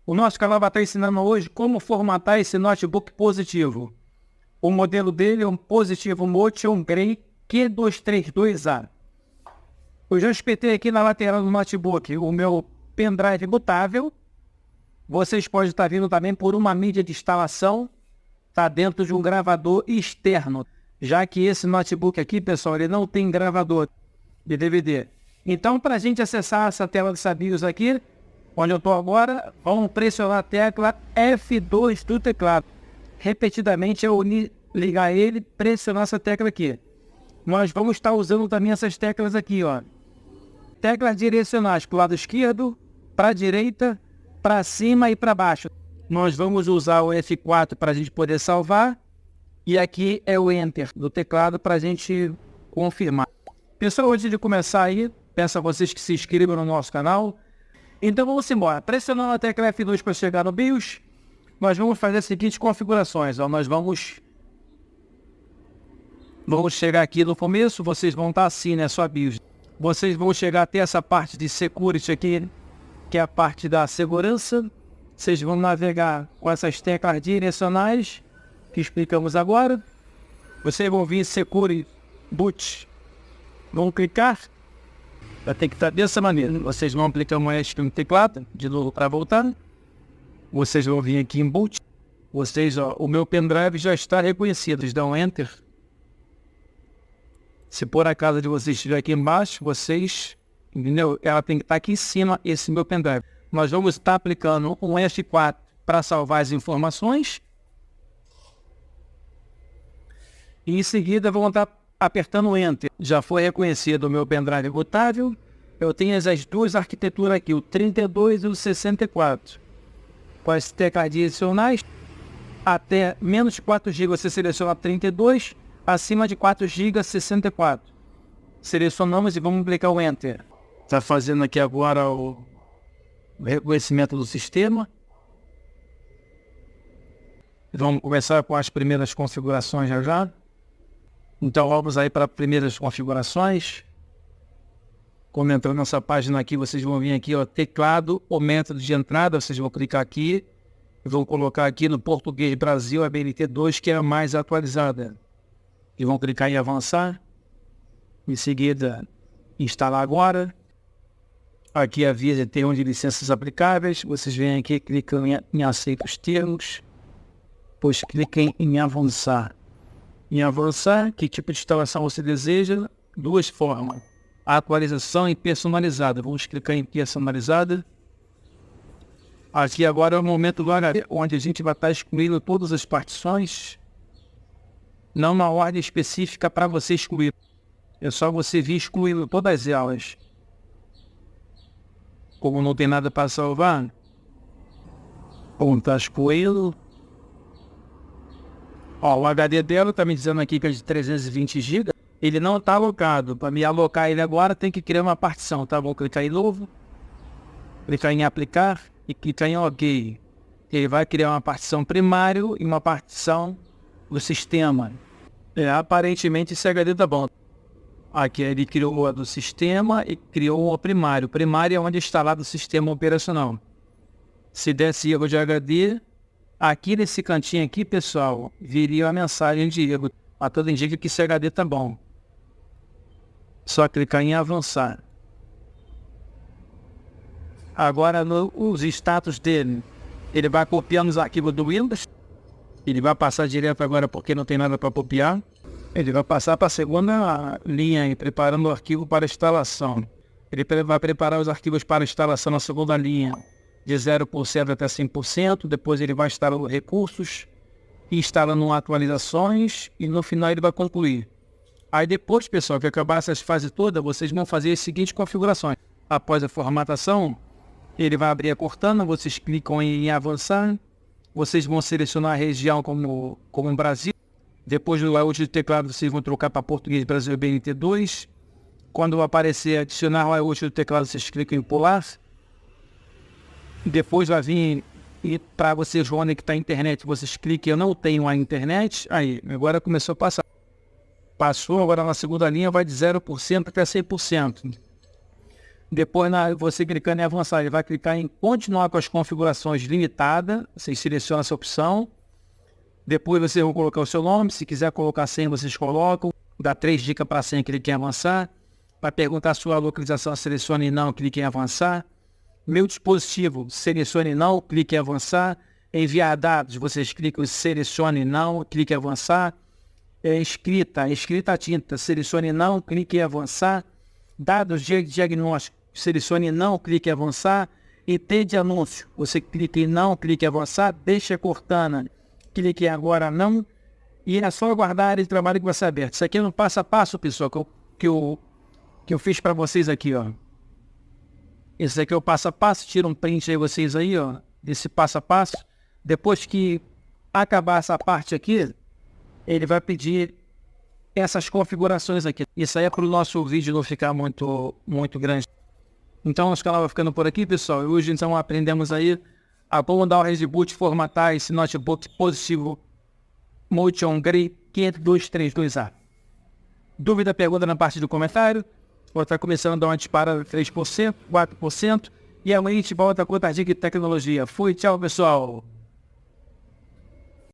O nosso canal vai estar ensinando hoje como formatar esse notebook positivo. O modelo dele é um Positivo Motion Grey Q232A. Eu já espetei aqui na lateral do notebook o meu pendrive botável. Vocês podem estar vindo também por uma mídia de instalação. Está dentro de um gravador externo. Já que esse notebook aqui, pessoal, ele não tem gravador de DVD. Então, para a gente acessar essa tela dessa BIOS aqui, onde eu estou agora, vamos pressionar a tecla F2 do teclado. Repetidamente, eu ligar ele, pressionar essa tecla aqui. Nós vamos estar usando também essas teclas aqui, ó. Teclas direcionais para o lado esquerdo, para a direita, para cima e para baixo. Nós vamos usar o F4 para a gente poder salvar. E aqui é o Enter do teclado para a gente confirmar. Pessoal, antes de começar aí, peço a vocês que se inscrevam no nosso canal. Então vamos embora. Pressionando a tecla F2 para chegar no BIOS, nós vamos fazer as seguintes configurações. Ó. Nós vamos chegar aqui no começo, vocês vão estar assim, né, sua BIOS. Vocês vão chegar até essa parte de Security aqui, que é a parte da segurança. Vocês vão navegar com essas teclas direcionais que explicamos agora. Vocês vão vir em Security Boot. Vão clicar. Vai ter que estar dessa maneira. Vocês vão aplicar um ESC no teclado, de novo para voltar. Vocês vão vir aqui em Boot. Vocês, ó, o meu pendrive já está reconhecido. Vocês dão Enter. Se por acaso de vocês estiver aqui embaixo, vocês, entendeu? Ela tem que estar aqui em cima, esse meu pendrive. Nós vamos estar aplicando um F4 para salvar as informações. E em seguida vamos estar apertando o Enter. Já foi reconhecido o meu pendrive botável. Eu tenho as duas arquiteturas aqui, o 32 e o 64. Com as teclas adicionais, até menos 4 GB você seleciona 32, acima de 4 GB 64. Selecionamos e vamos aplicar o Enter. Está fazendo aqui agora o reconhecimento do sistema. Vamos começar com as primeiras configurações já. Então vamos aí para as primeiras configurações. Comentando nessa página aqui, vocês vão vir aqui, ó, teclado ou método de entrada. Vocês vão clicar aqui e vão colocar aqui no português Brasil a BNT2, que é a mais atualizada. E vão clicar em avançar. Em seguida, instalar agora. Aqui avisa termos de licenças aplicáveis. Vocês vêm aqui, clicam em aceita os termos. Depois cliquem em avançar. Em avançar, que tipo de instalação você deseja? Duas formas. Atualização e personalizada. Vamos clicar em personalizada. Aqui agora é o momento do HD, onde a gente vai estar excluindo todas as partições. Não na ordem específica para você excluir. É só você vir excluindo todas elas. Como não tem nada para salvar, vamos estar excluindo. Ó, o HD dela está me dizendo aqui que é de 320 GB. Ele não está alocado. Para me alocar ele agora, tem que criar uma partição, tá? Vou clicar em novo. Clicar em aplicar e clicar em OK. Ele vai criar uma partição primário e uma partição do sistema. Aparentemente esse HD tá bom. Aqui ele criou a do sistema e criou o primário. O primário é onde é instalado o sistema operacional. Se desse erro de HD, aqui nesse cantinho aqui, pessoal, viria a mensagem de erro. A todo indica que esse HD tá bom. Só clicar em avançar. Agora os status dele, ele vai copiando os arquivos do Windows. Ele vai passar direto agora porque não tem nada para copiar. Ele vai passar para a segunda linha aí, preparando o arquivo para instalação. Ele vai preparar os arquivos para instalação na segunda linha, de 0% até 100%. Depois ele vai instalar os recursos, instalando atualizações e no final ele vai concluir. Aí depois, pessoal, que acabar essas fases todas, vocês vão fazer as seguintes configurações. Após a formatação, ele vai abrir a Cortana, vocês clicam em avançar. Vocês vão selecionar a região como em Brasil. Depois do layout do teclado, vocês vão trocar para português Brasil BNT2. Quando aparecer adicionar o layout do teclado, vocês clicam em pular. Depois vai vir, e para vocês conectar a internet, vocês clicam eu não tenho a internet. Aí, agora começou a passar. Passou, agora na segunda linha vai de 0% até 100%. Depois, você clicando em avançar, ele vai clicar em continuar com as configurações limitada. Você seleciona essa opção. Depois você vai colocar o seu nome. Se quiser colocar senha, vocês colocam. Dá 3 dicas para a senha, clique em avançar. Para perguntar a sua localização, selecione não, clique em avançar. Meu dispositivo, selecione não, clique em avançar. Enviar dados, vocês clicam em selecione não, clique em avançar. Escrita a tinta, selecione não, clique em avançar. Dados de diagnóstico, selecione não, clique em avançar. IT de anúncio, você clica em não, clique em avançar. Deixa Cortana, clique em agora não. E é só aguardar a área de trabalho que vai ser aberta. Isso aqui é um passo a passo, pessoal, que eu fiz para vocês aqui, ó. Esse aqui é o passo a passo, tira um print aí vocês aí, ó, desse passo a passo. Depois que acabar essa parte aqui, ele vai pedir essas configurações aqui. Isso aí é para o nosso vídeo não ficar muito grande. Então, nosso canal vai ficando por aqui, pessoal. E hoje, então, aprendemos aí a como dar o reboot, formatar esse notebook positivo Motion Grey 5232A. Dúvida, pergunta na parte do comentário. Vou estar começando a dar uma disparada de 3%, 4%. E amanhã a gente volta com outra dica de tecnologia. Fui, tchau, pessoal.